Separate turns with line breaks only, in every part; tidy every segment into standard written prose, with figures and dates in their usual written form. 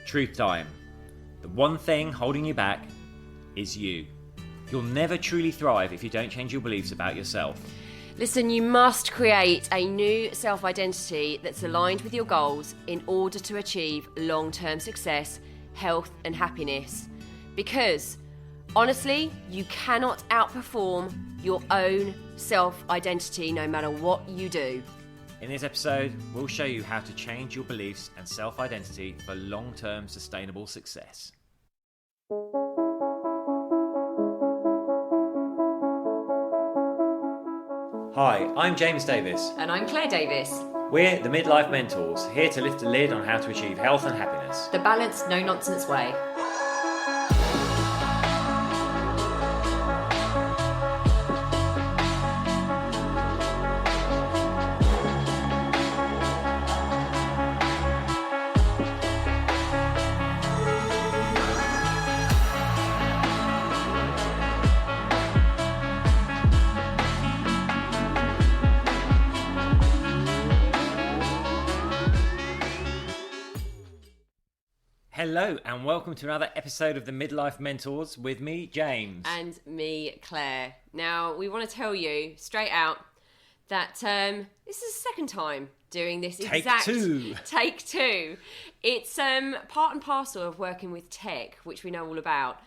Truth time. The one thing holding you back is you. You'll never truly thrive if you don't change your beliefs about yourself.
Listen, you must create a new self-identity that's aligned with your goals in order to achieve long-term success, health and happiness. Because, honestly, you cannot outperform your own self-identity no matter what you do.
In this episode, we'll show you how to change your beliefs and self-identity for long-term sustainable success. Hi, I'm James Davis.
And I'm Claire Davis.
We're the Midlife Mentors, here to lift the lid on how to achieve health and happiness.
The balanced, no-nonsense way.
Hello and welcome to another episode of the Midlife Mentors with me, James.
And me, Claire. Now, we want to tell you straight out that this is the second time doing this
Take two.
It's part and parcel of working with tech, which we know all about.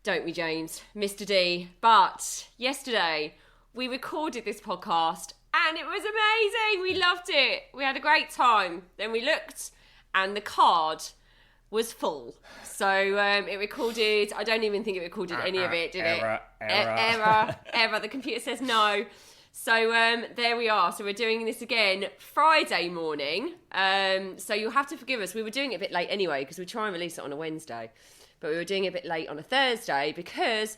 Don't we, James? Mr. D. But yesterday, we recorded this podcast and it was amazing. We loved it. We had a great time. Then we looked and the card was full. So it recorded, I don't even think it recorded any of it, did it? Error. The computer says no. So there we are. So we're doing this again Friday morning. So you'll have to forgive us. We were doing it a bit late anyway because we try and release it on a Wednesday. But we were doing it a bit late on a Thursday because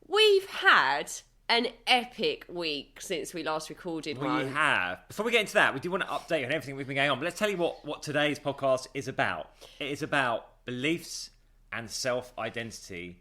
we've had an epic week since we last recorded one.
We have. Before we get into that, we do want to update you on everything we've been going on. But let's tell you what today's podcast is about. It is about beliefs and self-identity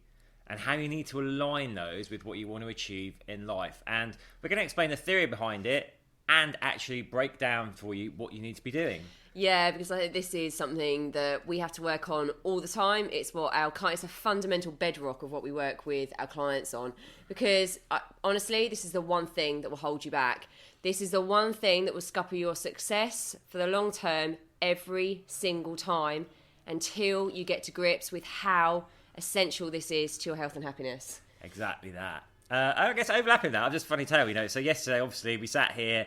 and how you need to align those with what you want to achieve in life. And we're going to explain the theory behind it and actually break down for you what you need to be doing.
Yeah, because I think this is something that we have to work on all the time. It's what it's a fundamental bedrock of what we work with our clients on. Because honestly, this is the one thing that will hold you back. This is the one thing that will scupper your success for the long term every single time until you get to grips with how essential this is to your health and happiness.
Exactly that. I guess overlapping that, I'll just funny tale, So yesterday, obviously, we sat here.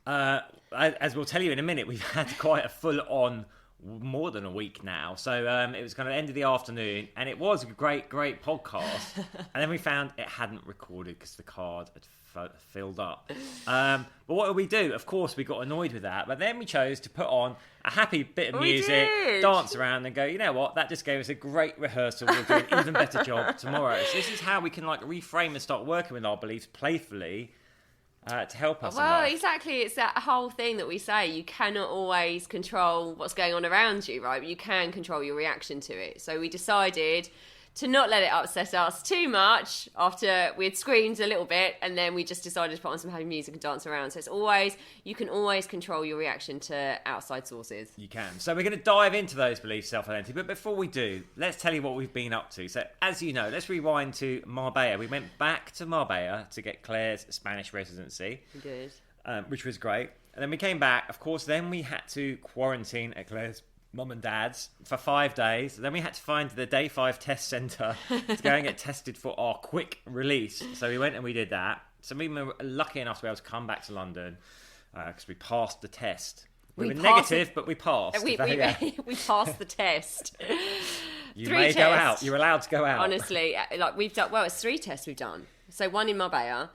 As we'll tell you in a minute, we've had quite a full-on, more than a week now. So it was kind of end of the afternoon, and it was a great podcast. And then we found it hadn't recorded because the card had filled up. But what did we do? Of course, we got annoyed with that. But then we chose to put on a happy bit of music, dance around, and go, you know what? That just gave us a great rehearsal. We'll do an even better job tomorrow. So this is how we can reframe and start working with our beliefs playfully. To help us.
Well, exactly. It's that whole thing that we say. You cannot always control what's going on around you, right? But you can control your reaction to it. So we decided to not let it upset us too much after we had screamed a little bit, and then we just decided to put on some happy music and dance around. So you can always control your reaction to outside sources. You
can. So we're going to dive into those beliefs, self-identity. But before we do, let's tell you what we've been up to. So as you know, let's rewind to Marbella. We went back to Marbella to get Claire's Spanish residency.
We did.
Which was great. And then we came back. Of course, then we had to quarantine at Claire's mum and dad's for 5 days. Then we had to find the day 5 test centre to go and get tested for our quick release. So we went and we did that. So we were lucky enough to be able to come back to London because we passed the test. We were negative, but we passed.
We passed the test.
You may go out. You're allowed to go out.
Honestly, we've done. Well, it's 3 tests we've done. So 1 in Marbella.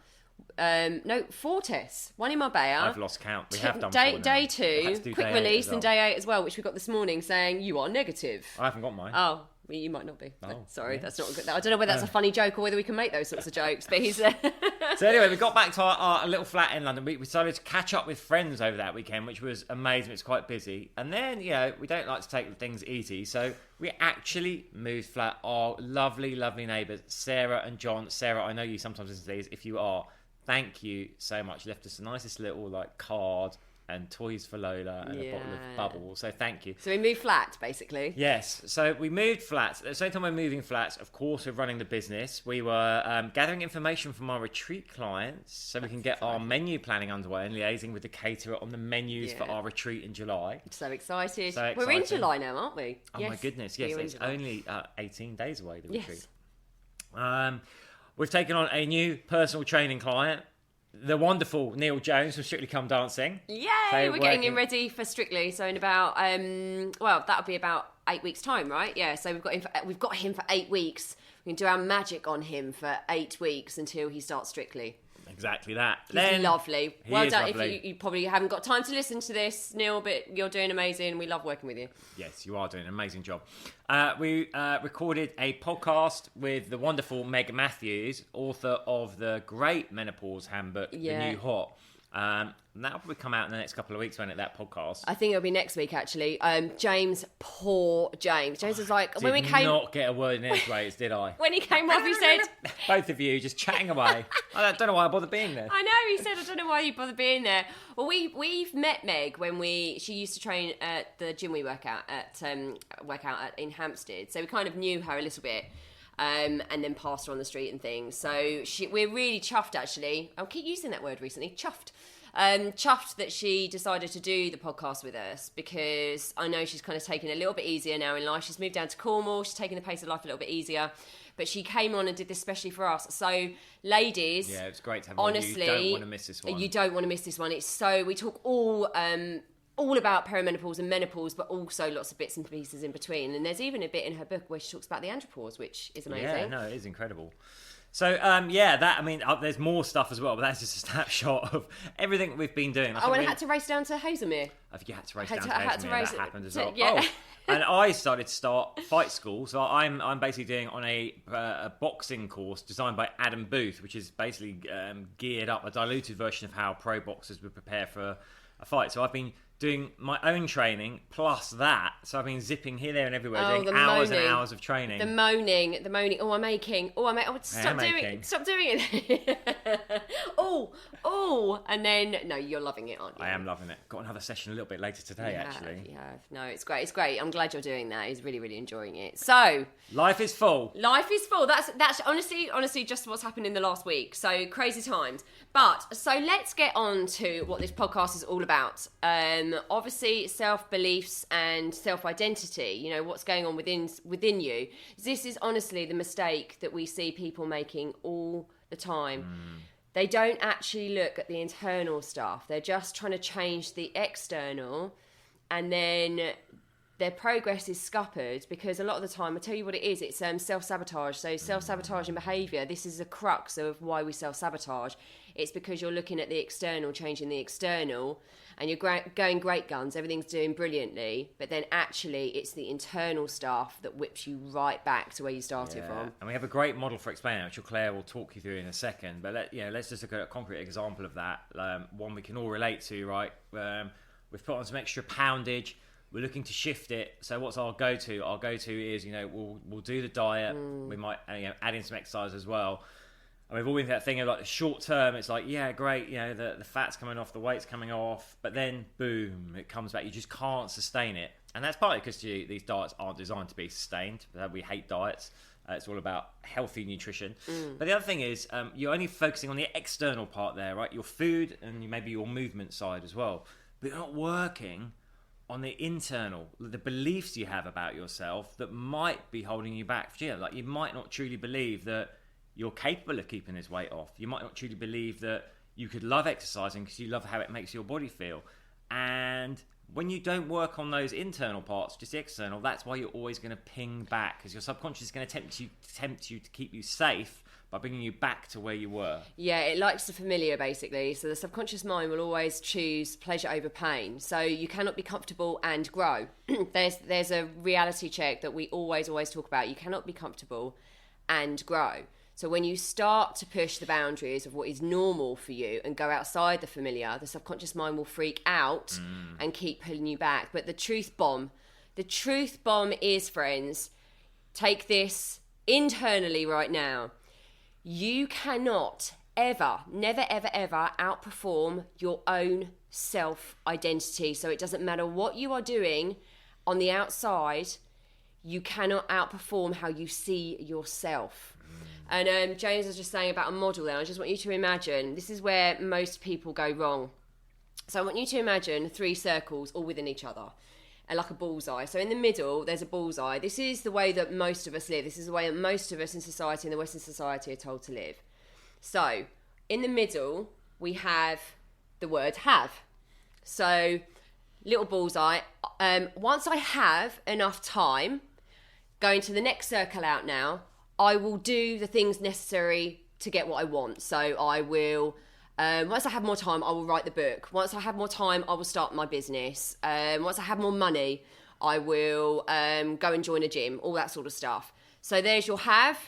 4 tests. 1 in Marbella.
I've lost count. We have done
day 2, quick release, and day 8 as well, which we got this morning saying you are negative.
I haven't got mine.
Oh, well, you might not be.
Oh,
sorry,
yeah.
That's not good. I don't know whether that's a funny joke or whether we can make those sorts of jokes. But he's.
So anyway, we got back to our little flat in London. We decided to catch up with friends over that weekend, which was amazing. It's quite busy. And then, we don't like to take things easy. So we actually moved flat. Our lovely, lovely neighbours, Sarah and John. Sarah, I know you sometimes listen to these. If you are, thank you so much. You left us the nicest little card and toys for Lola and a bottle of bubbles. So thank you.
So we moved flat, basically.
Yes. So we moved flats. At the same time we're moving flats, of course, we're running the business. We were gathering information from our retreat clients so we can get our menu planning underway and liaising with the caterer on the menus for our retreat in July.
So excited.
So
we're in July now, aren't we?
Oh my goodness, yes. It's only 18 days away, the retreat. We've taken on a new personal training client, the wonderful Neil Jones from Strictly Come Dancing.
Yay! So we're getting him ready for Strictly. So in about, that'll be about 8 weeks' time, right? Yeah. So we've got him for 8 weeks. We can do our magic on him for 8 weeks until he starts Strictly.
Exactly that.
He's lovely. Well done.
Lovely.
If you probably haven't got time to listen to this, Neil, but you're doing amazing. We love working with you.
Yes, you are doing an amazing job. We recorded a podcast with the wonderful Meg Matthews, author of the great Menopause Handbook, The New Hot. And that'll probably come out in the next couple of weeks, won't it, that podcast?
I think it'll be next week, actually. James, poor James. James was like, when we came...
did not get a word in edgeways, did I?
When he came off, he said...
Both of you just chatting away. I don't know why I bothered being there.
I know, he said, I don't know why you bother being there. Well, we've met Meg when she used to train at the gym we work out at in Hampstead. So we kind of knew her a little bit. And then passed her on the street and things. So we're really chuffed, actually. I keep using that word recently, chuffed. Chuffed that she decided to do the podcast with us because I know she's kind of taking it a little bit easier now in life. She's moved down to Cornwall. She's taking the pace of life a little bit easier. But she came on and did this especially for us. So, ladies...
Yeah, it's great to have
honestly,
you don't want to miss this one.
You don't want to miss this one. It's so... We talk all about perimenopause and menopause, but also lots of bits and pieces in between. And there's even a bit in her book where she talks about the andropause, which is amazing.
Yeah, no, it is incredible. So, there's more stuff as well, but that's just a snapshot of everything we've been doing.
I had to race down to Hazelmere.
You had to race down to Hazelmere, that happened as well.
Yeah.
Oh, and I started to start fight school, so I'm basically doing on a boxing course designed by Adam Booth, which is basically geared up, a diluted version of how pro boxers would prepare for a fight. So I've been doing my own training plus that. So I've been zipping here, there and everywhere, doing hours and hours of training.
The moaning. Oh, I'm aching. Stop doing it. And then, no, you're loving it, aren't you?
I am loving it. Got another session a little bit later today, actually.
Yeah, no, it's great. It's great. I'm glad you're doing that. He's really, really enjoying it. So...
Life is full.
That's honestly just what's happened in the last week. So, crazy times. But, so let's get on to what this podcast is all about. Obviously, self-beliefs and self-identity, you know, what's going on within you. This is honestly the mistake that we see people making all the time. They don't actually look at the internal stuff. They're just trying to change the external, and then their progress is scuppered because a lot of the time, I'll tell you what it is, it's self-sabotage. So self-sabotaging behaviour, this is the crux of why we self-sabotage. It's because you're looking at the external, changing the external, and you're going great guns, everything's doing brilliantly, but then actually it's the internal stuff that whips you right back to where you started from.
And we have a great model for explaining it, which Claire will talk you through in a second, but let's just look at a concrete example of that, one we can all relate to, right? We've put on some extra poundage, we're looking to shift it. So what's our go-to? Our go-to is, we'll do the diet, we might add in some exercise as well. And we've all been that thing of like the short term, it's like, yeah, great, the fat's coming off, the weight's coming off, but then boom, it comes back. You just can't sustain it. And that's partly because these diets aren't designed to be sustained. We hate diets. It's all about healthy nutrition. But the other thing is, you're only focusing on the external part there, right? Your food and maybe your movement side as well. But you're not working on the internal, the beliefs you have about yourself that might be holding you back. Like you might not truly believe that you're capable of keeping this weight off. You might not truly believe that you could love exercising because you love how it makes your body feel. And when you don't work on those internal parts, just the external, that's why you're always going to ping back, because your subconscious is going to tempt you to keep you safe by bringing you back to where you were. Yeah,
it likes the familiar, basically. So the subconscious mind will always choose pleasure over pain. So you cannot be comfortable and grow. There's a reality check that we always talk about. You cannot be comfortable and grow. So when you start to push the boundaries of what is normal for you and go outside the familiar, the subconscious mind will freak out and keep pulling you back. But the truth bomb is, friends, take this internally right now. You cannot never, ever outperform your own self-identity. So it doesn't matter what you are doing on the outside, you cannot outperform how you see yourself. And James was just saying about a model there. I just want you to imagine, this is where most people go wrong. So I want you to imagine 3 circles all within each other, like a bullseye. So in the middle, there's a bullseye. This is the way that most of us live. This is the way that most of us in society, in the Western society, are told to live. So in the middle, we have the word have. So little bullseye. Once I have enough time, going to the next circle out now, I will do the things necessary to get what I want. So I will, once I have more time, I will write the book. Once I have more time, I will start my business. Once I have more money, I will go and join a gym, all that sort of stuff. So there's your have,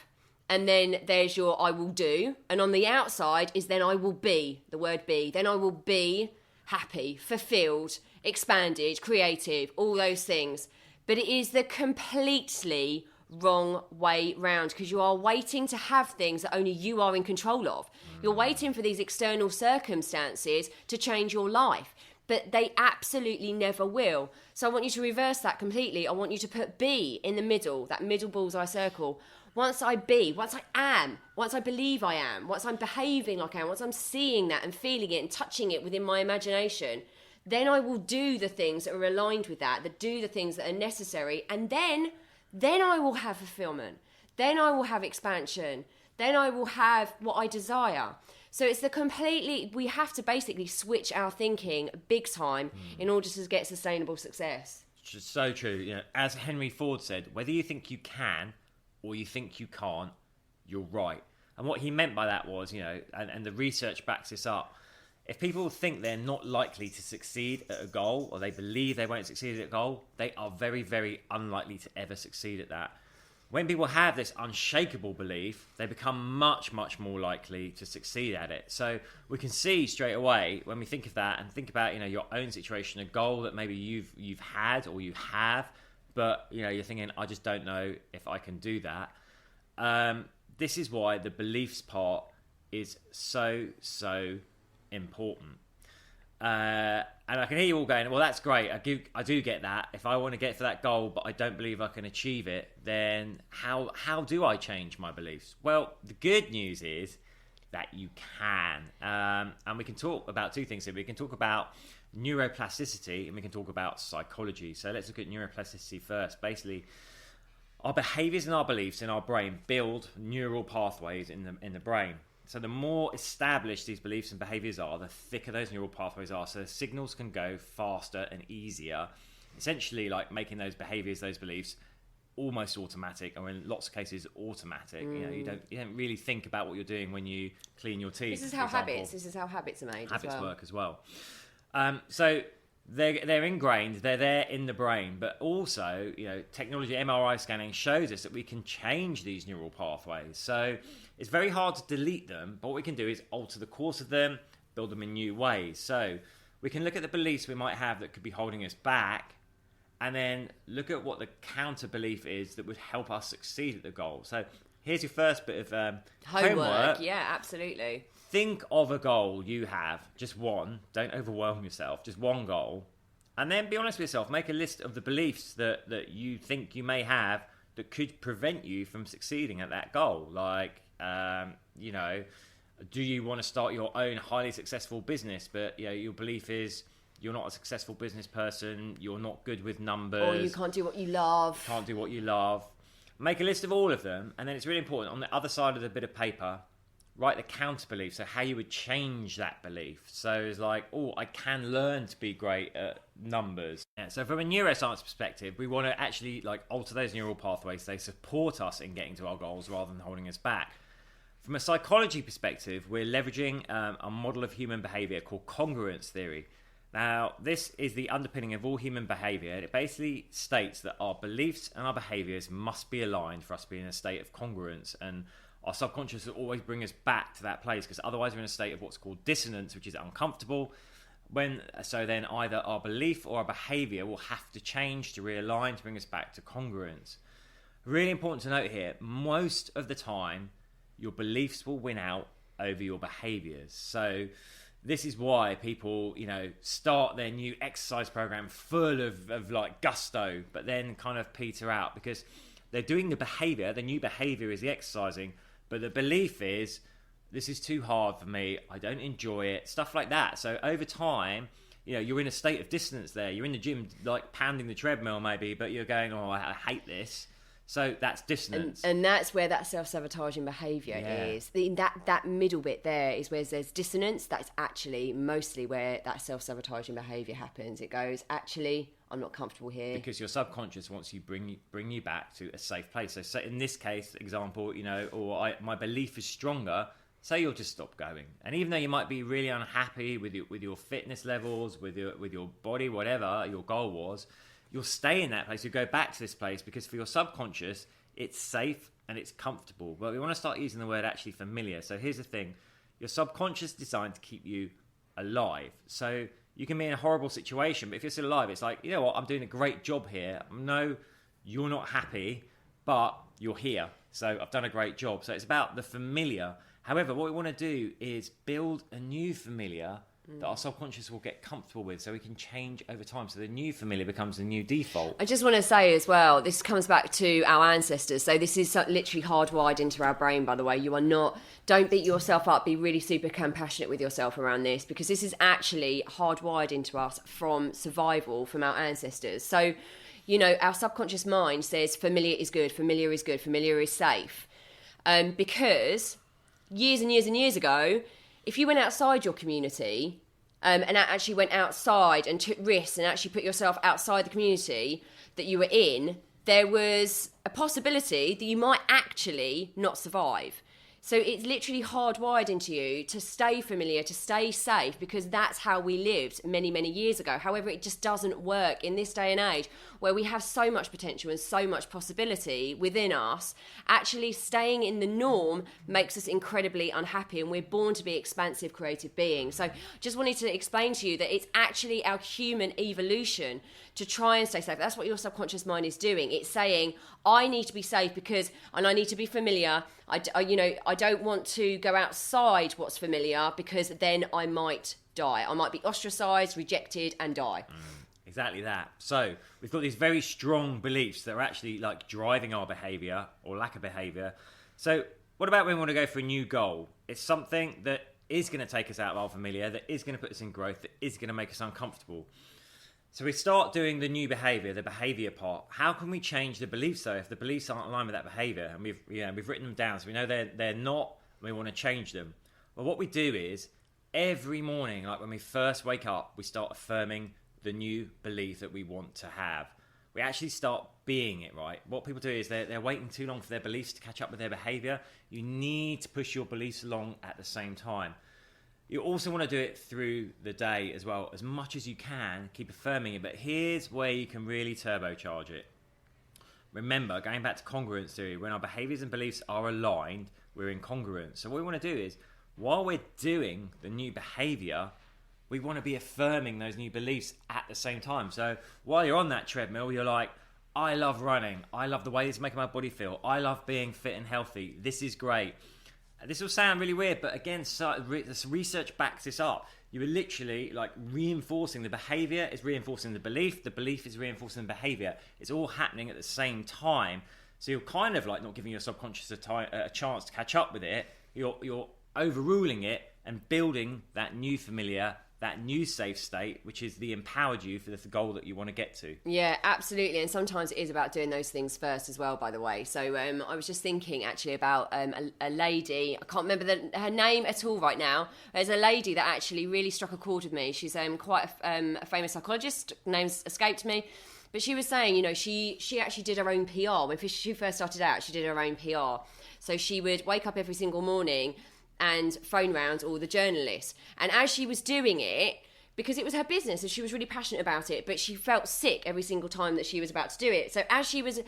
and then there's your I will do. And on the outside is then I will be, the word be. Then I will be happy, fulfilled, expanded, creative, all those things. But it is the completely wrong way round, because you are waiting to have things that only you are in control of. You're waiting for these external circumstances to change your life, but they absolutely never will. So I want you to reverse that completely. I want you to put be in the middle, that middle bullseye circle. Once I be, once I am, once I believe I am, once I'm behaving like I am, once I'm seeing that and feeling it and touching it within my imagination, then I will do the things that are aligned with that do the things that are necessary, and then I will have fulfillment. Then I will have expansion. Then I will have what I desire. So it's we have to basically switch our thinking big time in order to get sustainable success.
Which is so true. You know, as Henry Ford said, whether you think you can or you think you can't, you're right. And what he meant by that was, you know, and the research backs this up, if people think they're not likely to succeed at a goal, or they believe they won't succeed at a goal, they are very, very unlikely to ever succeed at that. When people have this unshakable belief, they become much, much more likely to succeed at it. So we can see straight away when we think of that and think about, you know, your own situation, a goal that maybe you've had or you have, but you know, you're thinking, I just don't know if I can do that. This is why the beliefs part is so important. And I can hear you all going, well, that's great. I do get that. If I want to get to that goal, but I don't believe I can achieve it, then how do I change my beliefs? Well, the good news is that you can. And we can talk about 2 things here. We can talk about neuroplasticity and we can talk about psychology. So let's look at neuroplasticity first. Basically, our behaviors and our beliefs in our brain build neural pathways in the brain. So the more established these beliefs and behaviors are, the thicker those neural pathways are. So the signals can go faster and easier, essentially like making those behaviors, those beliefs, almost automatic, or in lots of cases automatic. You know, you don't really think about what you're doing when you clean your teeth.
This is how habits are made.
Habits work as well. So they're ingrained, they're there in the brain, but also, you know, technology, MRI scanning shows us that we can change these neural pathways. So it's very hard to delete them, but what we can do is alter the course of them, build them in new ways. So we can look at the beliefs we might have that could be holding us back, and then look at what the counter belief is that would help us succeed at the goal. So here's your first bit of homework.
Yeah, absolutely.
Think of a goal you have, just one. Don't overwhelm yourself, just one goal. And then be honest with yourself. Make a list of the beliefs that you think you may have that could prevent you from succeeding at that goal. Like, you know, do you want to start your own highly successful business, but you know, your belief is you're not a successful business person, you're not good with numbers.
Or you can't do what you love.
Can't do what you love. Make a list of all of them, and then it's really important, on the other side of the bit of paper, write the counter belief, so how you would change that belief. So it's like, oh, I can learn to be great at numbers. Yeah, so from a neuroscience perspective, we want to actually like alter those neural pathways. They support us in getting to our goals rather than holding us back. From a psychology perspective, we're leveraging a model of human behavior called congruence theory. Now, this is the underpinning of all human behavior. It basically states that our beliefs and our behaviors must be aligned for us to be in a state of congruence, and our subconscious will always bring us back to that place, because otherwise we're in a state of what's called dissonance, which is uncomfortable. So then either our belief or our behavior will have to change to realign to bring us back to congruence. Really important to note here, most of the time your beliefs will win out over your behaviors. So this is why people, start their new exercise program full of like gusto, but then kind of peter out because they're doing the behavior. The new behavior is the exercising, but the belief is, this is too hard for me, I don't enjoy it, stuff like that. So over time, you're in a state of dissonance there. You're in the gym, like pounding the treadmill maybe, but you're going, oh, I hate this. So that's dissonance.
And that's where that self-sabotaging behaviour is. That middle bit there is where there's dissonance. That's actually mostly where that self-sabotaging behaviour happens. It goes, actually, I'm not comfortable here.
Because your subconscious wants you bring you back to a safe place. So in this case, example, my belief is stronger, so you'll just stop going. And even though you might be really unhappy with your fitness levels, with your body, whatever your goal was, you'll stay in that place. You go back to this place because for your subconscious, it's safe and it's comfortable. But we want to start using the word actually familiar. So here's the thing. Your subconscious is designed to keep you alive. So you can be in a horrible situation, but if you're still alive, it's like, you know what, I'm doing a great job here. No, you're not happy, but you're here. So I've done a great job. So it's about the familiar. However, what we want to do is build a new familiar that our subconscious will get comfortable with, so we can change over time. So the new familiar becomes the new default.
I just want to say as well, this comes back to our ancestors. So this is literally hardwired into our brain, by the way. Don't beat yourself up. Be really super compassionate with yourself around this, because this is actually hardwired into us from survival, from our ancestors. So, our subconscious mind says familiar is good, familiar is good, familiar is safe. Because years and years and years ago, if you went outside your community and actually went outside and took risks and actually put yourself outside the community that you were in, there was a possibility that you might actually not survive. So it's literally hardwired into you to stay familiar, to stay safe, because that's how we lived many, many years ago. However, it just doesn't work in this day and age where we have so much potential and so much possibility within us. Actually staying in the norm makes us incredibly unhappy, and we're born to be expansive, creative beings. So just wanted to explain to you that it's actually our human evolution to try and stay safe. That's what your subconscious mind is doing. It's saying, I need to be safe and I need to be familiar. I don't want to go outside what's familiar, because then I might die. I might be ostracized, rejected, and die.
Exactly that. So we've got these very strong beliefs that are actually like driving our behavior or lack of behavior. So what about when we want to go for a new goal? It's something that is going to take us out of our familiar, that is going to put us in growth, that is going to make us uncomfortable. So we start doing the new behavior, the behavior part. How can we change the beliefs though if the beliefs aren't aligned with that behavior? And we've written them down, so we know they're not, and we want to change them. Well, what we do is every morning, like when we first wake up, we start affirming the new belief that we want to have. We actually start being it, right? What people do is they're waiting too long for their beliefs to catch up with their behavior. You need to push your beliefs along at the same time. You also want to do it through the day as well, as much as you can, keep affirming it. But here's where you can really turbocharge it. Remember, going back to congruence theory, when our behaviors and beliefs are aligned, we're in congruence. So what we want to do is, while we're doing the new behavior, we want to be affirming those new beliefs at the same time. So while you're on that treadmill, you're like, I love running. I love the way it's making my body feel. I love being fit and healthy. This is great. This will sound really weird, but again, this research backs this up. You are literally like reinforcing the behavior is reinforcing the belief is reinforcing the behavior. It's all happening at the same time. So you're kind of like not giving your subconscious a chance to catch up with it. You're overruling it and building that new familiar, that new safe state, which is the empowered you for the goal that you want to get to.
Yeah, absolutely. And sometimes it is about doing those things first as well, by the way. So I was just thinking actually about a lady, I can't remember her name at all right now. There's a lady that actually really struck a chord with me. She's quite a famous psychologist, name's escaped me. But she was saying, she actually did her own PR. When she first started out, she did her own PR. So she would wake up every single morning and phone round all the journalists. And as she was doing it, because it was her business and she was really passionate about it, but she felt sick every single time that she was about to do it. So as she was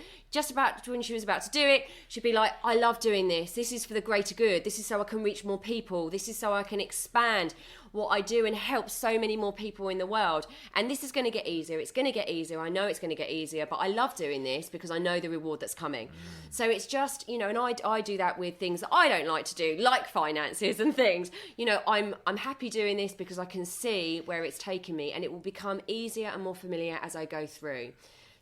when she was about to do it, she'd be like, I love doing this. This is for the greater good. This is so I can reach more people. This is so I can expand what I do and help so many more people in the world. And this is going to get easier. It's going to get easier. I know it's going to get easier, but I love doing this because I know the reward that's coming. So it's just, you know, and I do that with things that I don't like to do, like finances and things. You know, I'm happy doing this because I can see where it's taken me, and it will become easier and more familiar as I go through.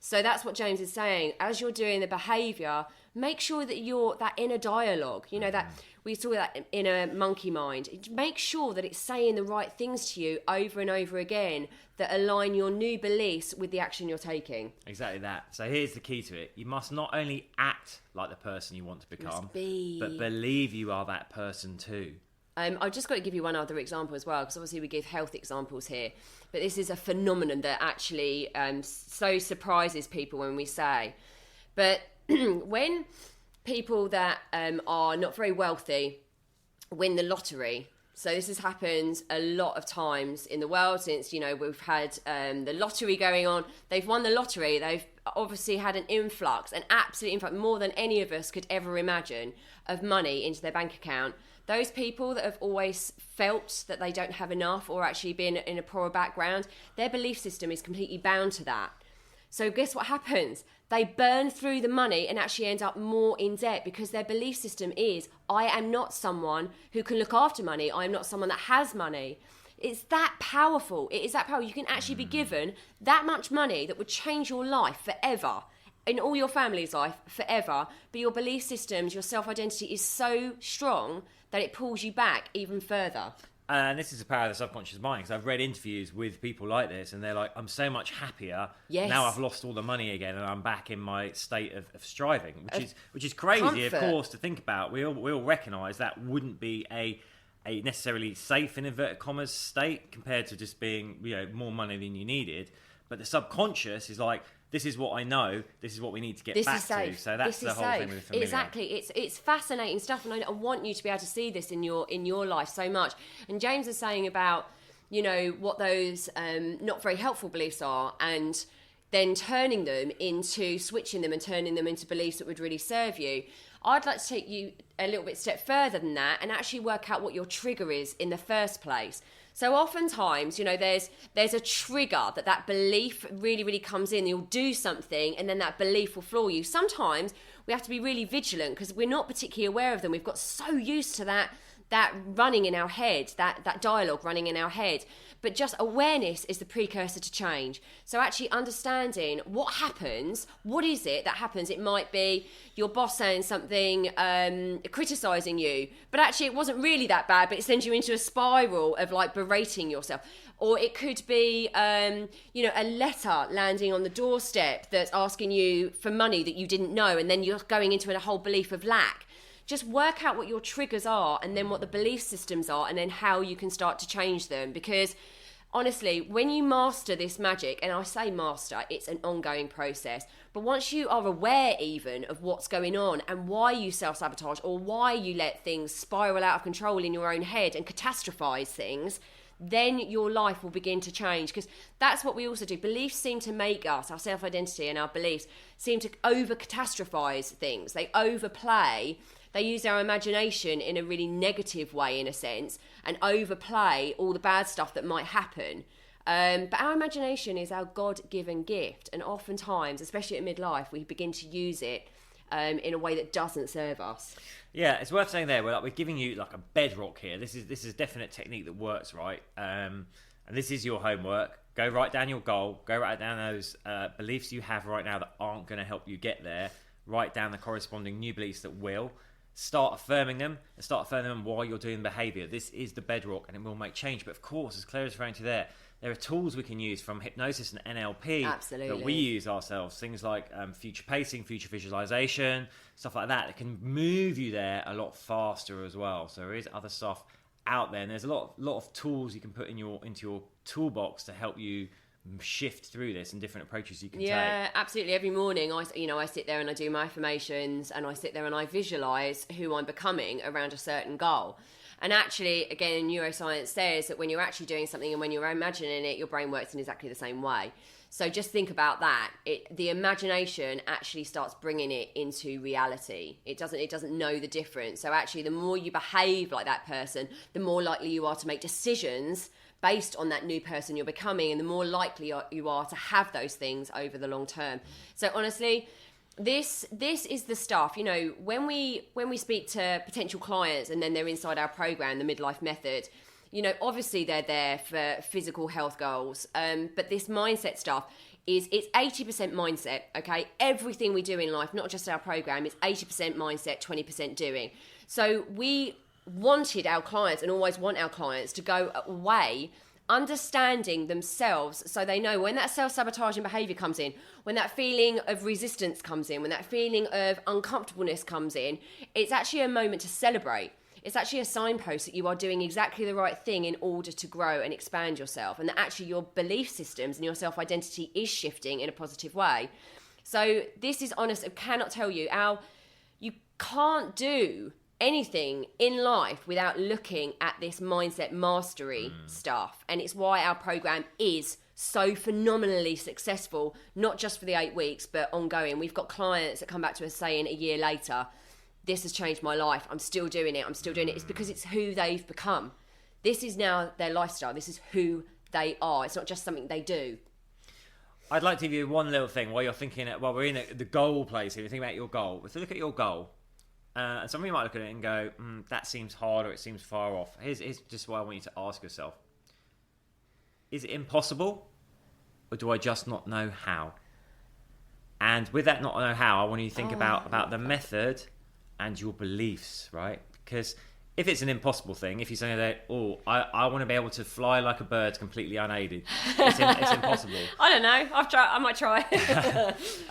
So that's what James is saying. As you're doing the behaviour, make sure that you're that inner dialogue, you know, that we saw that inner monkey mind. Make sure that it's saying the right things to you over and over again that align your new beliefs with the action you're taking.
Exactly that. So here's the key to it. You must not only act like the person you want to become, but believe you are that person too.
I've just got to give you one other example as well, because obviously we give health examples here, but this is a phenomenon that actually so surprises people when we say. But when people that are not very wealthy win the lottery, so this has happened a lot of times in the world since, you know, we've had the lottery going on. They've won the lottery. They've obviously had an influx, an absolute influx, more than any of us could ever imagine, of money into their bank account. Those people that have always felt that they don't have enough or actually been in a poorer background, their belief system is completely bound to that. So guess what happens? They burn through the money and actually end up more in debt because their belief system is, I am not someone who can look after money. I am not someone that has money. It's that powerful. It is that powerful. You can actually be given that much money that would change your life forever, in all your family's life forever. But your belief systems, your self-identity is so strong that it pulls you back even further.
And this is the power of the subconscious mind, because I've read interviews with people like this, and they're like, I'm so much happier.
Yes.
Now I've lost all the money again, and I'm back in my state of striving, which is crazy,
comfort.
of course, to think about. We all recognise that wouldn't be a necessarily safe, in inverted commas, state compared to just being, you know, more money than you needed. But the subconscious is like, this is what I know, this is what we need to get back to. So that's the whole thing with familiar.
Exactly. It's fascinating stuff, and I want you to be able to see this in your life so much. And James is saying about, you know, what those not very helpful beliefs are, and then switching them and turning them into beliefs that would really serve you. I'd like to take you a little bit step further than that and actually work out what your trigger is in the first place. So oftentimes, you know, there's a trigger that belief really, really comes in. You'll do something and then that belief will floor you. Sometimes we have to be really vigilant because we're not particularly aware of them. We've got so used to that running in our head, that dialogue running in our head. But just awareness is the precursor to change. So actually understanding what happens, what is it that happens? It might be your boss saying something, criticising you, but actually it wasn't really that bad, but it sends you into a spiral of like berating yourself. Or it could be, you know, a letter landing on the doorstep that's asking you for money that you didn't know, and then you're going into a whole belief of lack. Just work out what your triggers are and then what the belief systems are and then how you can start to change them. Because honestly, when you master this magic, and I say master, it's an ongoing process. But once you are aware even of what's going on and why you self-sabotage or why you let things spiral out of control in your own head and catastrophize things, then your life will begin to change. Because that's what we also do. Beliefs seem to make us, our self-identity and our beliefs seem to over-catastrophize things. They overplay. They use our imagination in a really negative way, in a sense, and overplay all the bad stuff that might happen. But our imagination is our God-given gift, and oftentimes, especially at midlife, we begin to use it in a way that doesn't serve us.
Yeah, it's worth saying there, we're giving you like a bedrock here. This is a definite technique that works, right? And this is your homework. Go write down your goal. Go write down those beliefs you have right now that aren't going to help you get there. Write down the corresponding new beliefs that will. Start affirming them, and start affirming them while you're doing the behaviour. This is the bedrock, and it will make change. But of course, as Claire is referring to there are tools we can use from hypnosis and NLP that we use ourselves. Things like future pacing, future visualization, stuff like that can move you there a lot faster as well. So there is other stuff out there, and there's a lot of tools you can put into your toolbox to help you shift through this and different approaches you can take.
Yeah, absolutely. Every morning I sit there and I do my affirmations, and I sit there and I visualize who I'm becoming around a certain goal. And actually, again, neuroscience says that when you're actually doing something and when you're imagining it, your brain works in exactly the same way. So just think about that. The imagination actually starts bringing it into reality. It doesn't know the difference. So actually, the more you behave like that person, the more likely you are to make decisions based on that new person you're becoming, and the more likely you are to have those things over the long term. So honestly, this is the stuff, you know, when we speak to potential clients and then they're inside our program, the Midlife Method, you know, obviously they're there for physical health goals, but this mindset stuff it's 80% mindset, okay? Everything we do in life, not just our program, is 80% mindset, 20% doing. So we wanted our clients, and always want our clients, to go away understanding themselves, so they know when that self-sabotaging behaviour comes in, when that feeling of resistance comes in, when that feeling of uncomfortableness comes in, it's actually a moment to celebrate. It's actually a signpost that you are doing exactly the right thing in order to grow and expand yourself, and that actually your belief systems and your self-identity is shifting in a positive way. So this is honest. I cannot tell you, you can't do anything in life without looking at this mindset mastery stuff, and it's why our program is so phenomenally successful, not just for the 8 weeks but ongoing. We've got clients that come back to us saying a year later, this has changed my life, I'm still doing it. It's because it's who they've become. This is now their lifestyle. This is who they are. It's not just something they do.
I'd like to give you one little thing while you're thinking, while we're in the goal place here, you think about your goal. If you look at your goal, and some of you might look at it and go, that seems hard, or it seems far off. Here's just what I want you to ask yourself. Is it impossible, or do I just not know how? And with that not know how, I want you to think about the method and your beliefs, right? Because if it's an impossible thing, if you say that, I want to be able to fly like a bird completely unaided, it's impossible.
I don't know. I might try.
If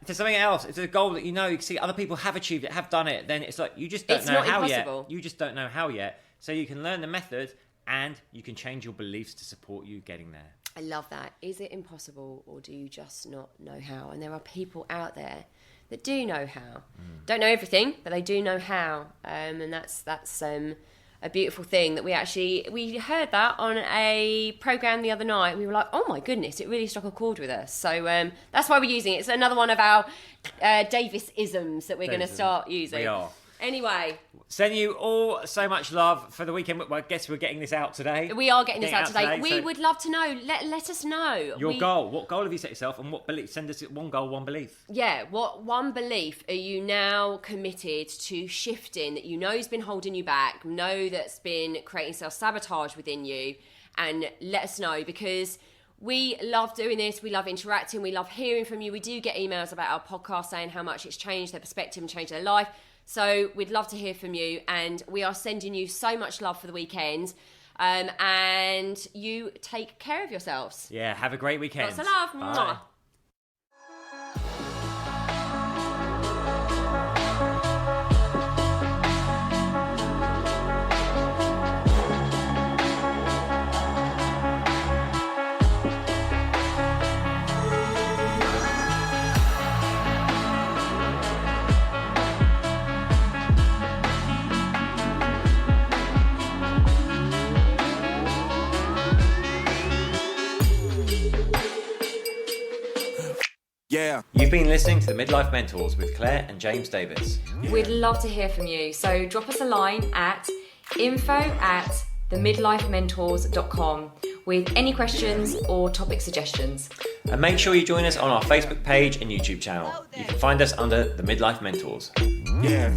there's something else, if it's a goal that you can see other people have achieved it, have done it, then it's like you just don't know how yet. You just don't know how yet. So you can learn the method and you can change your beliefs to support you getting there.
I love that. Is it impossible, or do you just not know how? And there are people out there that do know how. Don't know everything, but they do know how. And that's a beautiful thing that we heard that on a program the other night. We were like, oh my goodness, it really struck a chord with us. So that's why we're using it. It's another one of our Davis-isms that we're going to start using.
We are.
Anyway.
Send you all so much love for the weekend. Well, I guess we're getting this out today.
We are getting this out today. We would love to know. Let us know.
Your goal. What goal have you set yourself, and what belief? Send us one goal, one belief.
Yeah. What one belief are you now committed to shifting that you know has been holding you back, know that's been creating self-sabotage within you, and let us know, because we love doing this. We love interacting. We love hearing from you. We do get emails about our podcast saying how much it's changed their perspective and changed their life. So we'd love to hear from you, and we are sending you so much love for the weekend. And you take care of yourselves.
Yeah, have a great weekend.
Lots of love.
Bye.
Mwah.
Yeah.
You've been listening to the Midlife Mentors with Claire and James Davis.
We'd love to hear from you, so drop us a line at info@themidlifementors.com with any questions or topic suggestions.
And make sure you join us on our Facebook page and YouTube channel. You can find us under the Midlife Mentors.
Yeah.